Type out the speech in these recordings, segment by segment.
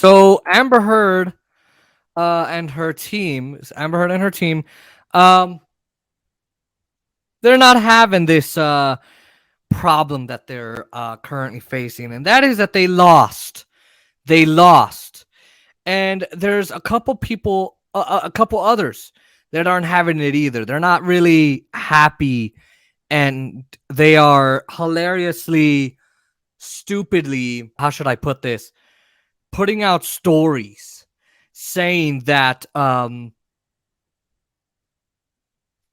So and her team, Amber Heard and her team, um, they're not having this problem that they're currently facing, and that is that they lost. They lost, and there's a couple people, a couple others that aren't having it either. They're not really happy, and they are hilariously, stupidly, how should I put this, putting out stories saying that not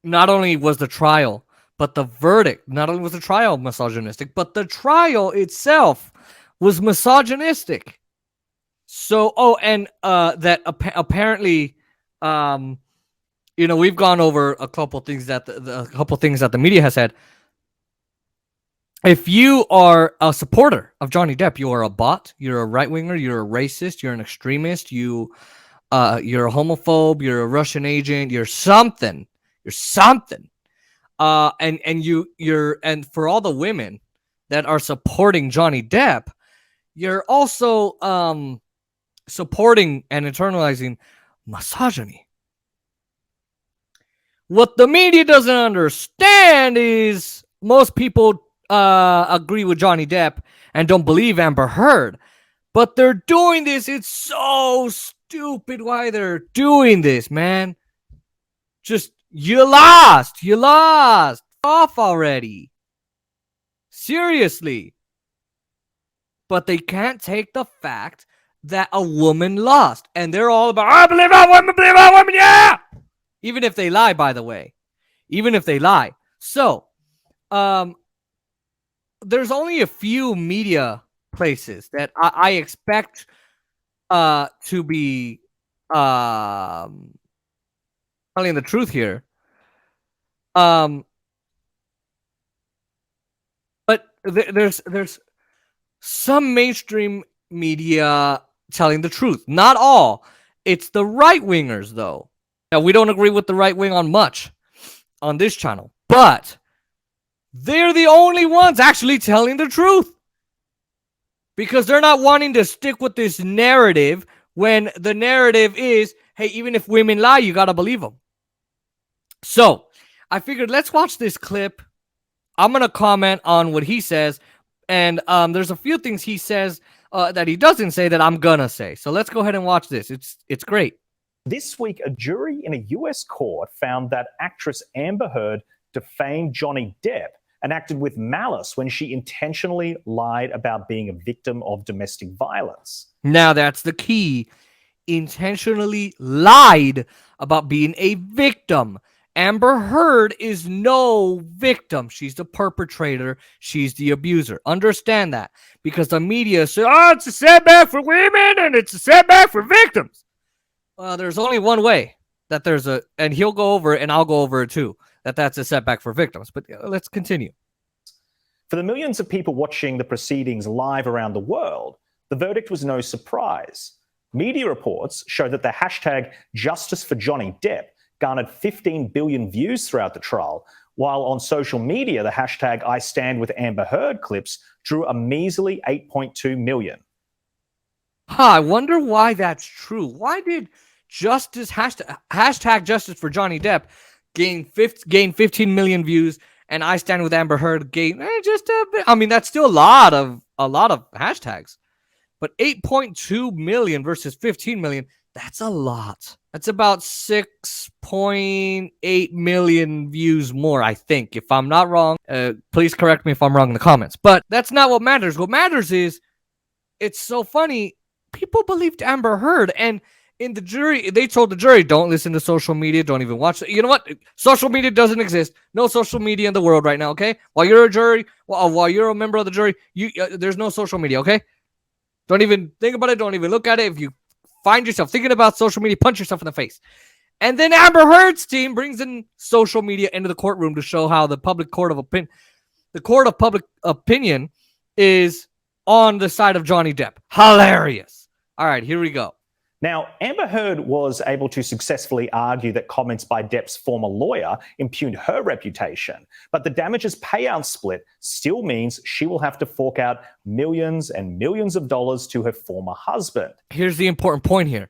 only was the trial, but the verdict, not only was the trial misogynistic, but the trial itself was misogynistic. So, and that apparently, we've gone over a couple things that the media has said. If you are a supporter of Johnny Depp, you are a bot, you're a right winger, you're a racist, you're an extremist, you're a homophobe, you're a Russian agent, you're something. You're something. And for all the women that are supporting Johnny Depp, you're also supporting and internalizing misogyny. What the media doesn't understand is most people agree with Johnny Depp and don't believe Amber Heard, but they're doing this. It's so stupid why they're doing this, man. Just you lost off already. Seriously. But they can't take the fact that a woman lost, and they're all about, I believe our women, yeah. Even if they lie, by the way, even if they lie. So, there's only a few media places that I expect to be telling the truth here. But there's some mainstream media telling the truth. Not all. It's the right wingers, though. Now, we don't agree with the right wing on much on this channel, but they're the only ones actually telling the truth, because they're not wanting to stick with this narrative when the narrative is, hey, even if women lie, you got to believe them. So I figured, let's watch this clip. I'm going to comment on what he says. And there's a few things he says that he doesn't say that I'm going to say. So let's go ahead and watch this. It's great. This week, a jury in a US court found that actress Amber Heard defamed Johnny Depp and acted with malice when she intentionally lied about being a victim of domestic violence. Now, that's the key. Intentionally lied about being a victim. Amber Heard is no victim. She's the perpetrator. She's the abuser. Understand that. Because the media says, oh, it's a setback for women and it's a setback for victims. There's only one way that and he'll go over it and I'll go over it too, that's a setback for victims. But let's continue. For the millions of people watching the proceedings live around the world, the verdict was no surprise. Media reports show that the hashtag Justice for Johnny Depp garnered 15 billion views throughout the trial, while on social media, the hashtag I Stand With Amber Heard clips drew a measly 8.2 million. I wonder why that's true. Why did hashtag Justice for Johnny Depp gain 15 million views, and I Stand With Amber Heard gain just a bit? I mean, that's still a lot of hashtags, but 8.2 million versus 15 million, that's a lot. That's about 6.8 million views more, I think. If I'm not wrong, please correct me if I'm wrong in the comments. But that's not what matters. What matters is, it's so funny. People believed Amber Heard, and in the jury, they told the jury, don't listen to social media, don't even watch it. You know what? Social media doesn't exist. No social media in the world right now, okay? While you're a jury, while you're a member of the jury, there's no social media, okay? Don't even think about it. Don't even look at it. If you find yourself thinking about social media, punch yourself in the face. And then Amber Heard's team brings in social media into the courtroom to show how the court of public opinion is on the side of Johnny Depp. Hilarious. All right, here we go. Now, Amber Heard was able to successfully argue that comments by Depp's former lawyer impugned her reputation, but the damages payout split still means she will have to fork out millions and millions of dollars to her former husband. Here's the important point here.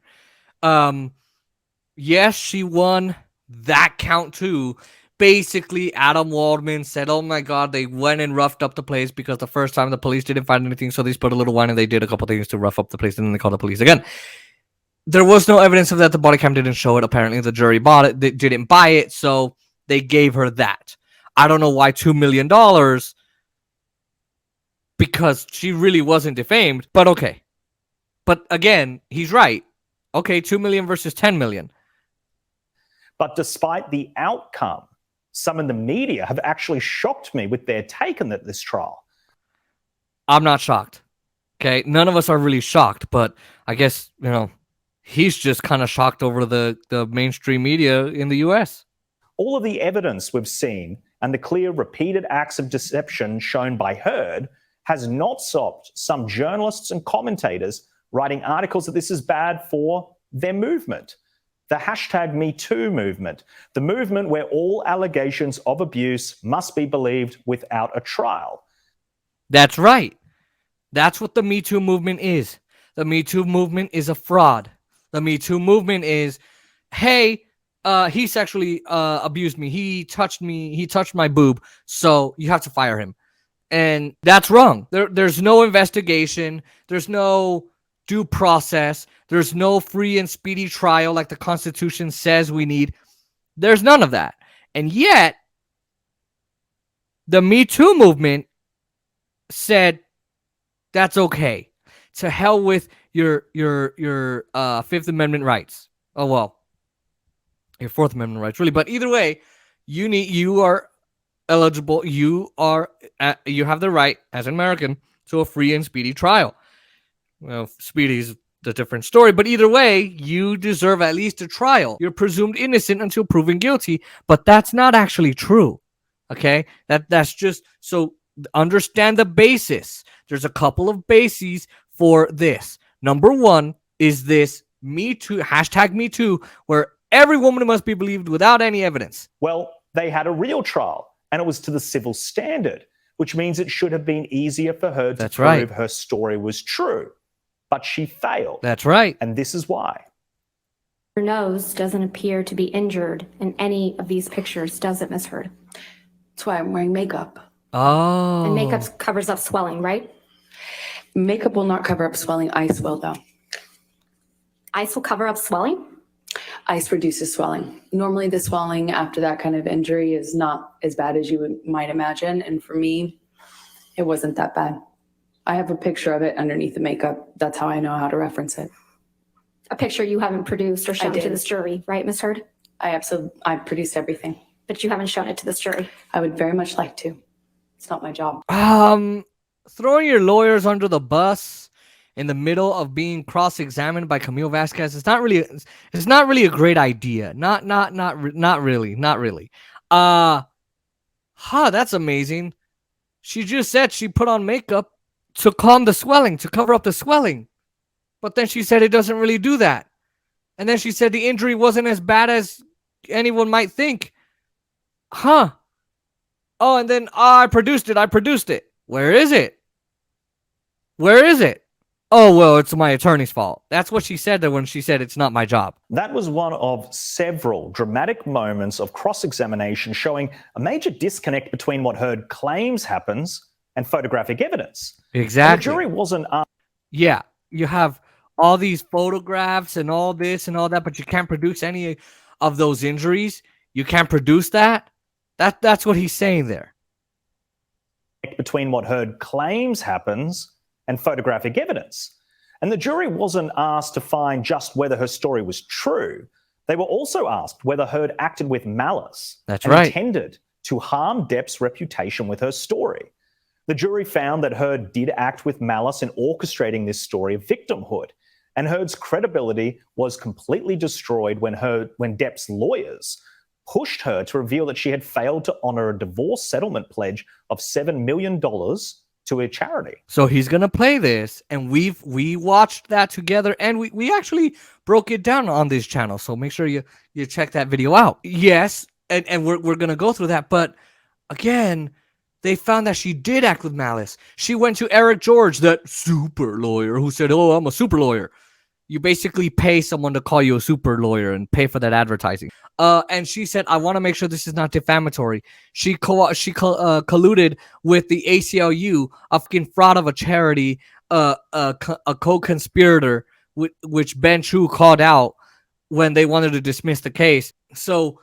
Yes, she won that count too. Basically, Adam Waldman said, oh my God, they went and roughed up the place because the first time the police didn't find anything, so they put a little wine and they did a couple things to rough up the place, and then they called the police again. There was no evidence of that. The body cam didn't show it. Apparently, the jury bought it. They didn't buy it, so they gave her that. I don't know why $2 million, because she really wasn't defamed, but okay. But again, he's right. Okay, 2 million versus 10 million. But despite the outcome, some in the media have actually shocked me with their take on this trial. I'm not shocked. Okay, none of us are really shocked, but I guess, he's just kind of shocked over the mainstream media in the US. All of the evidence we've seen and the clear repeated acts of deception shown by Heard has not stopped some journalists and commentators writing articles that this is bad for their movement. The hashtag #MeToo movement, the movement where all allegations of abuse must be believed without a trial. That's right. That's what the Me Too movement is. The Me Too movement is a fraud. The Me Too movement is, hey, he sexually abused me. He touched me. He touched my boob. So you have to fire him. And that's wrong. There's no investigation. There's no due process. There's no free and speedy trial like the Constitution says we need. There's none of that. And yet, the Me Too movement said that's okay. To hell with your Fifth Amendment rights. Oh well, your Fourth Amendment rights, really. But either way, you are eligible. You have the right as an American to a free and speedy trial. Well, speedy is a different story, but either way, you deserve at least a trial. You're presumed innocent until proven guilty, but that's not actually true. Okay, that's just so understand the basis. There's a couple of bases for this. Number one is this Me Too, hashtag Me Too, where every woman must be believed without any evidence. Well, they had a real trial, and it was to the civil standard, which means it should have been easier for her to prove her story was true. But she failed. That's right. And this is why. Her nose doesn't appear to be injured in any of these pictures, does it, Miss Heard? That's why I'm wearing makeup. Oh. And makeup covers up swelling, right? Makeup will not cover up swelling. Ice will, though. Ice will cover up swelling? Ice reduces swelling. Normally, the swelling after that kind of injury is not as bad as you might imagine. And for me, it wasn't that bad. I have a picture of it underneath the makeup. That's how I know how to reference it. A picture you haven't produced or shown to this jury, right, Miss Heard? I produced everything. But you haven't shown it to this jury. I would very much like to. It's not my job. Throwing your lawyers under the bus in the middle of being cross-examined by Camille Vasquez is not really a great idea. Not really. That's amazing. She just said she put on makeup to calm the swelling, to cover up the swelling. But then she said it doesn't really do that. And then she said the injury wasn't as bad as anyone might think. Oh, and then I produced it. Where is it? Oh, well, it's my attorney's fault. That's what she said when she said it's not my job. That was one of several dramatic moments of cross-examination showing a major disconnect between what Heard claims happens and photographic evidence. Exactly. And the jury wasn't... Yeah, you have all these photographs and all this and all that, but you can't produce any of those injuries. You can't produce that. That's what he's saying there. Between what Heard claims happens and photographic evidence. And the jury wasn't asked to find just whether her story was true. They were also asked whether Heard acted with malice. That's and right. Intended to harm Depp's reputation with her story. The jury found that Heard did act with malice in orchestrating this story of victimhood. And Heard's credibility was completely destroyed when Depp's lawyers pushed her to reveal that she had failed to honor a divorce settlement pledge of $7 million to a charity. So he's gonna play this, and we watched that together, and we actually broke it down on this channel. So make sure you check that video out. Yes, and we're gonna go through that, but again, they found that she did act with malice. She went to Eric George, that super lawyer, who said, "Oh, I'm a super lawyer." You basically pay someone to call you a super lawyer and pay for that advertising. And she said, "I want to make sure this is not defamatory." She colluded with the ACLU, a fucking fraud of a charity, a co-conspirator, which Ben Chu called out when they wanted to dismiss the case. So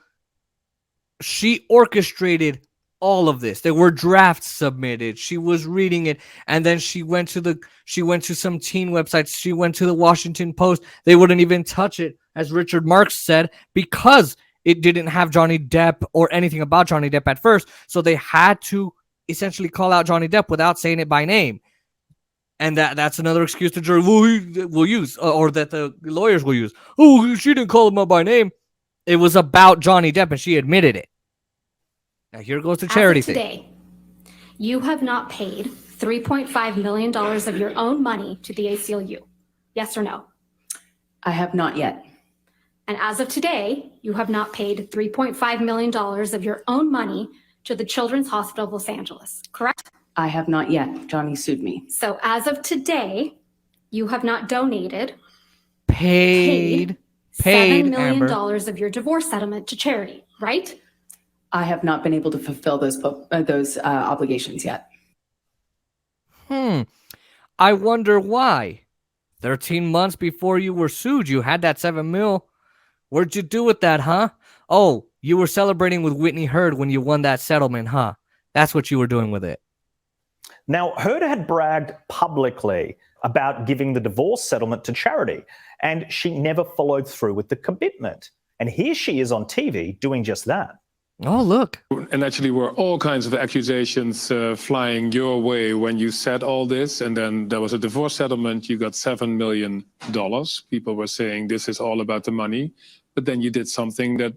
she orchestrated all of this. There were drafts submitted. She was reading it, and then she went to some teen websites. She went to the Washington Post. They wouldn't even touch it, as Richard Marx said, because it didn't have Johnny Depp or anything about Johnny Depp at first. So they had to essentially call out Johnny Depp without saying it by name. And that's another excuse the jury will use, or that the lawyers will use. Oh, she didn't call him out by name. It was about Johnny Depp, and she admitted it. Now here goes the charity thing. Today, you have not paid $3.5 million of your own money to the ACLU. Yes or no? I have not yet. And as of today, you have not paid $3.5 million of your own money to the Children's Hospital of Los Angeles, correct? I have not yet. Johnny sued me. So as of today, you have not donated, paid $7 million Amber. of your divorce settlement to charity, right? I have not been able to fulfill those obligations yet. I wonder why. 13 months before you were sued, you had that $7 million. What'd you do with that, huh? Oh, you were celebrating with Whitney Heard when you won that settlement, huh? That's what you were doing with it. Now, Heard had bragged publicly about giving the divorce settlement to charity, and she never followed through with the commitment. And here she is on TV doing just that. Oh, look. And actually were all kinds of accusations flying your way when you said all this. And then there was a divorce settlement. You got $7 million. People were saying this is all about the money. But then you did something that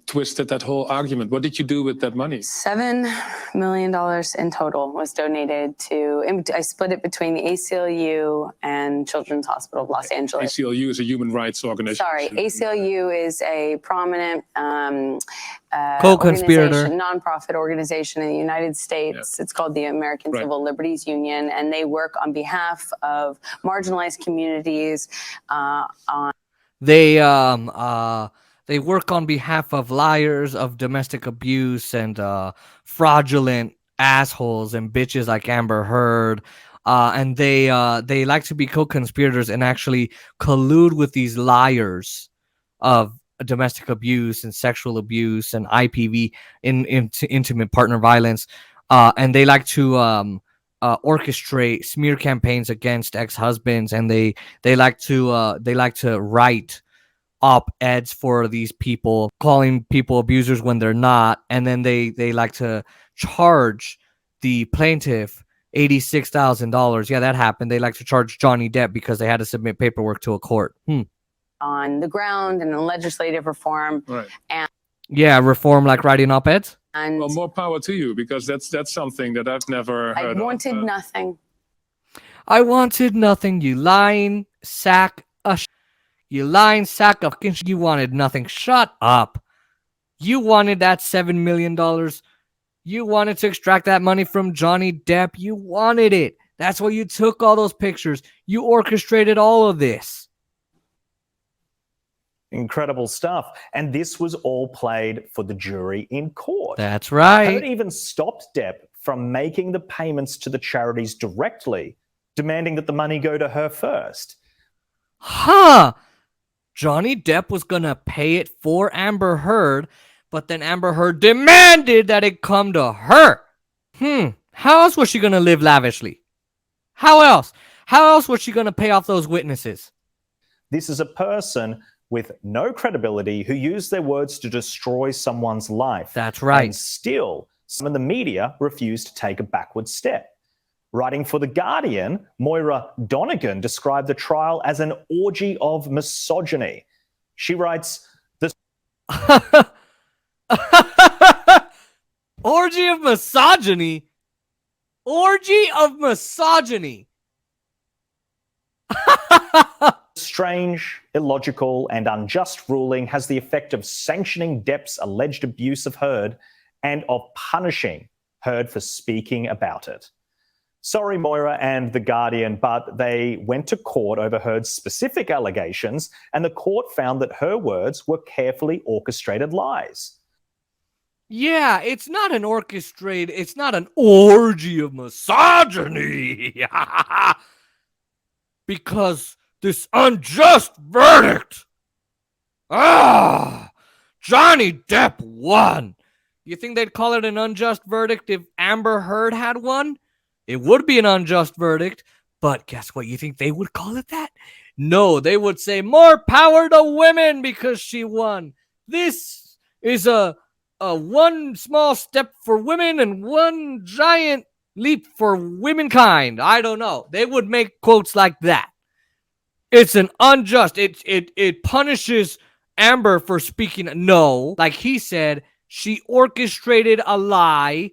twisted that whole argument. What did you do with that money? $7 million in total was donated to, I split it between the ACLU and Children's Hospital of Los Angeles. ACLU is a human rights organization. Sorry, ACLU is a prominent co-conspirator, nonprofit organization in the United States. Yeah. It's called the American Civil Liberties Union, and they work on behalf of marginalized communities. They work on behalf of liars, of domestic abuse, and fraudulent assholes and bitches like Amber Heard. And they like to be co-conspirators and actually collude with these liars of domestic abuse and sexual abuse and IPV, intimate partner violence. And they like to orchestrate smear campaigns against ex-husbands, and they like to write op-eds for these people, calling people abusers when they're not, and then they like to charge the plaintiff $86,000. Yeah, that happened. They like to charge Johnny Depp because they had to submit paperwork to a court. On the ground and in legislative reform. Right. And yeah, reform like writing op-eds. And well, more power to you, because that's something that I've never heard I wanted of. nothing. I wanted nothing, you lying sack of You lying sack of shit. You wanted nothing. Shut up. You wanted that $7 million. You wanted to extract that money from Johnny Depp. You wanted it. That's why you took all those pictures. You orchestrated all of this. Incredible stuff. And this was all played for the jury in court. That's right. Heard even stopped Depp from making the payments to the charities directly, demanding that the money go to her first. Huh. Johnny Depp was going to pay it for Amber Heard, but then Amber Heard demanded that it come to her. How else was she going to live lavishly? How else? How else was she going to pay off those witnesses? This is a person with no credibility who used their words to destroy someone's life. That's right. And still, some of the media refused to take a backward step. Writing for The Guardian, Moira Donegan described the trial as an orgy of misogyny. She writes, "The orgy of misogyny? Orgy of misogyny. Strange, illogical, and unjust ruling has the effect of sanctioning Depp's alleged abuse of Heard and of punishing Heard for speaking about it. Sorry, Moira and The Guardian, but they went to court over Heard's specific allegations, and the court found that her words were carefully orchestrated lies. Yeah, it's not an orgy of misogyny. Because this unjust verdict. Johnny Depp won. You think they'd call it an unjust verdict if Amber Heard had won? It would be an unjust verdict, but guess what? You think they would call it that? No, they would say more power to women because she won. This is a one small step for women and one giant leap for womankind. I don't know. They would make quotes like that. It's an unjust. It punishes Amber for speaking. No, like he said, she orchestrated a lie.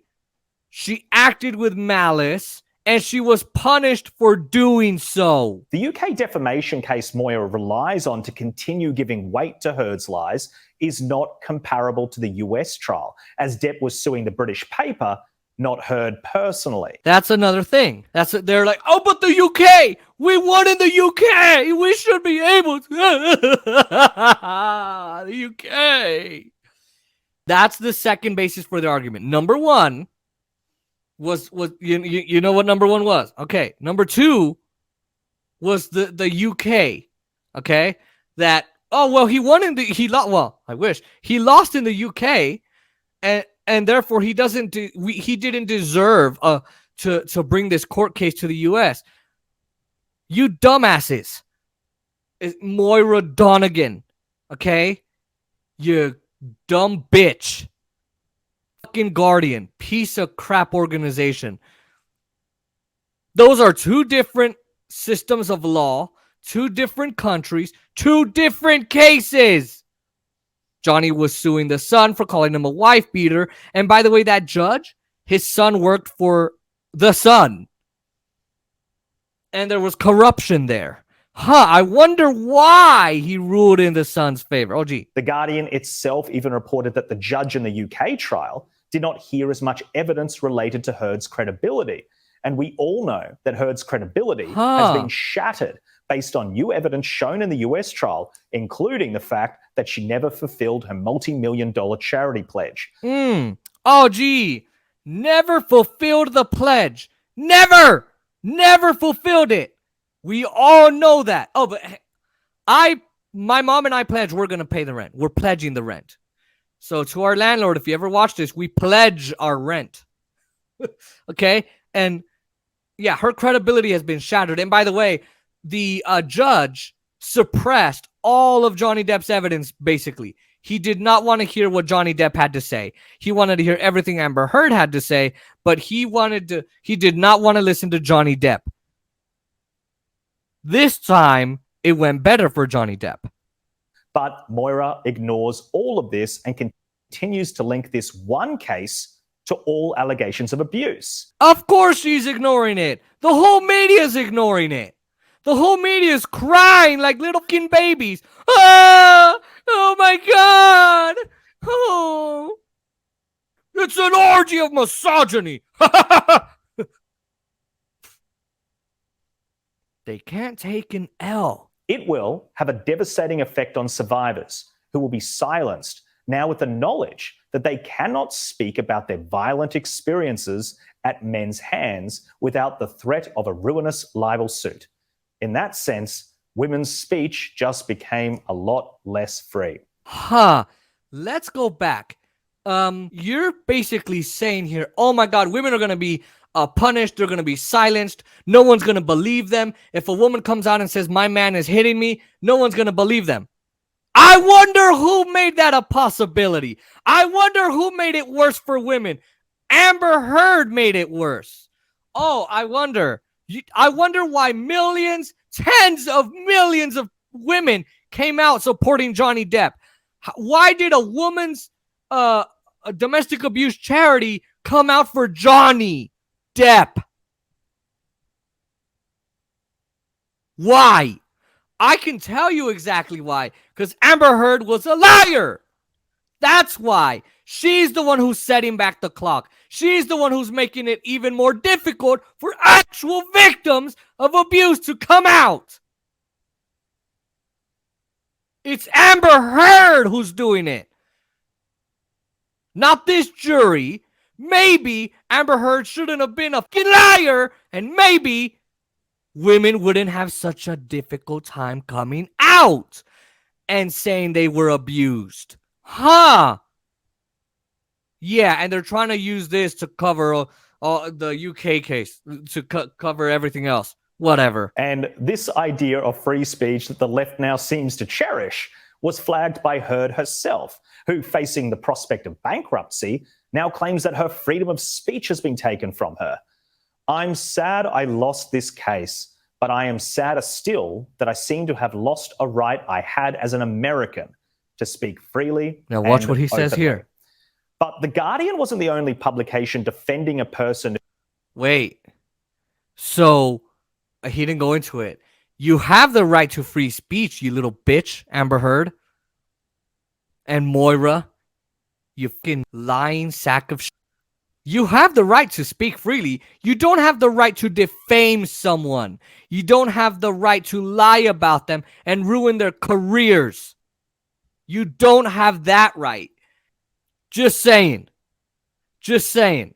She acted with malice, and she was punished for doing so. The UK defamation case Moira relies on to continue giving weight to Heard's lies is not comparable to the US trial, as Depp was suing the British paper, not Heard personally. That's another thing. They're like, oh, but the UK, we won in the UK. We should be able to. The UK. That's the second basis for the argument. Number one was you know what number one was? Okay. Number two was the UK. Okay, that he won in he lost. Well, I wish he lost in the UK, and therefore he didn't deserve to bring this court case to the US. You dumbasses, Moira Donegan. Okay, you dumb bitch. Guardian, piece of crap organization. Those are two different systems of law, two different countries, two different cases. Johnny was suing the Sun for calling him a wife beater, and by the way, that judge, his son worked for the Sun, and there was corruption there. I wonder why he ruled in the Sun's favor. Oh, gee. The Guardian itself even reported that the judge in the UK trial did not hear as much evidence related to Heard's credibility. And we all know that Heard's credibility has been shattered based on new evidence shown in the US trial, including the fact that she never fulfilled her multi-million-dollar charity pledge. Oh, gee. Never fulfilled the pledge. Never fulfilled it. We all know that. Oh, but my mom and I pledged we're going to pay the rent. We're pledging the rent. So to our landlord, if you ever watch this, we pledge our rent. Okay? And yeah, her credibility has been shattered. And by the way, the judge suppressed all of Johnny Depp's evidence, basically. He did not want to hear what Johnny Depp had to say. He wanted to hear everything Amber Heard had to say, but he did not want to listen to Johnny Depp. This time, it went better for Johnny Depp. But Moira ignores all of this and continues to link this one case to all allegations of abuse. Of course she's ignoring it. The whole media's ignoring it. The whole media's crying like little fucking babies. Oh my God. Oh. It's an orgy of misogyny. They can't take an L. It will have a devastating effect on survivors who will be silenced now with the knowledge that they cannot speak about their violent experiences at men's hands without the threat of a ruinous libel suit. In that sense, women's speech just became a lot less free. Let's go back. You're basically saying here, oh my God, women are going to be punished. They're going to be silenced. No one's going to believe them. If a woman comes out and says, my man is hitting me, no one's going to believe them. I wonder who made that a possibility. I wonder who made it worse for women. Amber Heard made it worse. Oh, I wonder why millions, tens of millions of women came out supporting Johnny Depp. Why did a woman's a domestic abuse charity come out for Johnny? Depp. Why? I can tell you exactly why. Because Amber Heard was a liar. That's why. She's the one who's setting back the clock. She's the one who's making it even more difficult for actual victims of abuse to come out. It's Amber Heard who's doing it. Not this jury. Maybe Amber Heard shouldn't have been a fucking liar, and maybe women wouldn't have such a difficult time coming out and saying they were abused. Huh? Yeah, and they're trying to use this to cover the UK case, to cover everything else. Whatever. And this idea of free speech that the left now seems to cherish was flagged by Heard herself, who, facing the prospect of bankruptcy, now claims that her freedom of speech has been taken from her. I'm sad I lost this case, but I am sadder still that I seem to have lost a right I had as an American to speak freely. Now watch what he says here. But The Guardian wasn't the only publication defending a person. Wait. So he didn't go into it. You have the right to free speech, you little bitch, Amber Heard. And Moira, you fucking lying sack of shit. You have the right to speak freely. You don't have the right to defame someone. You don't have the right to lie about them and ruin their careers. You don't have that right. Just saying. Just saying.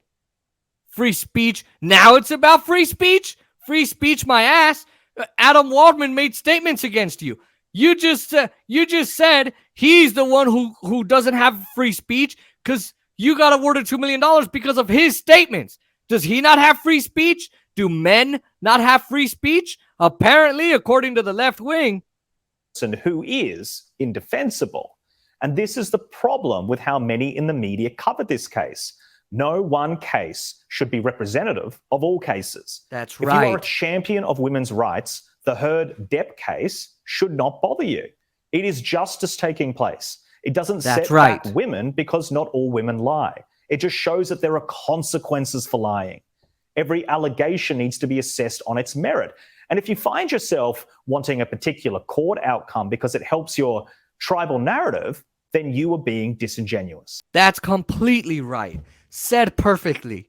Free speech. Now it's about free speech? Free speech, my ass. Adam Waldman made statements against you. You just said he's the one who doesn't have free speech because you got awarded $2 million because of his statements. Does he not have free speech? Do men not have free speech? Apparently, according to the left wing. Who is indefensible. And this is the problem with how many in the media covered this case. No one case should be representative of all cases. That's right. If you are a champion of women's rights, the Heard Depp case should not bother you. It is justice taking place. It doesn't set back women because not all women lie. It just shows that there are consequences for lying. Every allegation needs to be assessed on its merit. And if you find yourself wanting a particular court outcome because it helps your tribal narrative, then you are being disingenuous. That's completely right. Said perfectly.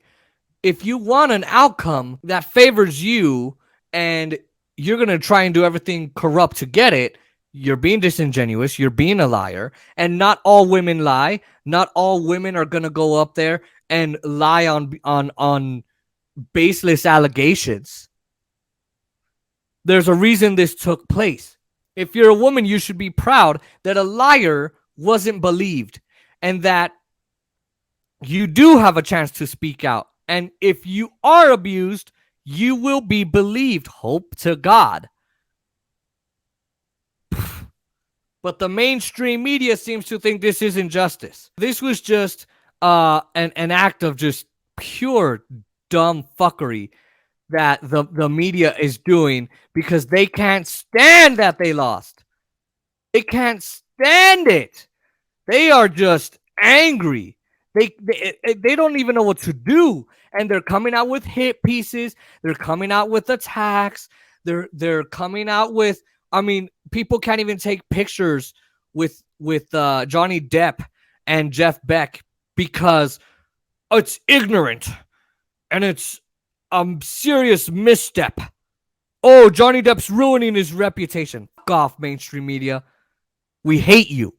If you want an outcome that favors you and you're going to try and do everything corrupt to get it, you're being disingenuous, you're being a liar, and not all women lie. Not all women are going to go up there and lie on baseless allegations. There's a reason this took place. If you're a woman, you should be proud that a liar wasn't believed and that you do have a chance to speak out. And if you are abused, you will be believed. Hope to God. But the mainstream media seems to think this is injustice. This was just an act of just pure dumb fuckery that the media is doing because they can't stand that they lost. They can't stand it. They are just angry. They don't even know what to do. And they're coming out with hit pieces. They're coming out with attacks. They're coming out with, I mean, people can't even take pictures with Johnny Depp and Jeff Beck because it's ignorant and it's a serious misstep. Oh, Johnny Depp's ruining his reputation. Fuck off, mainstream media. We hate you.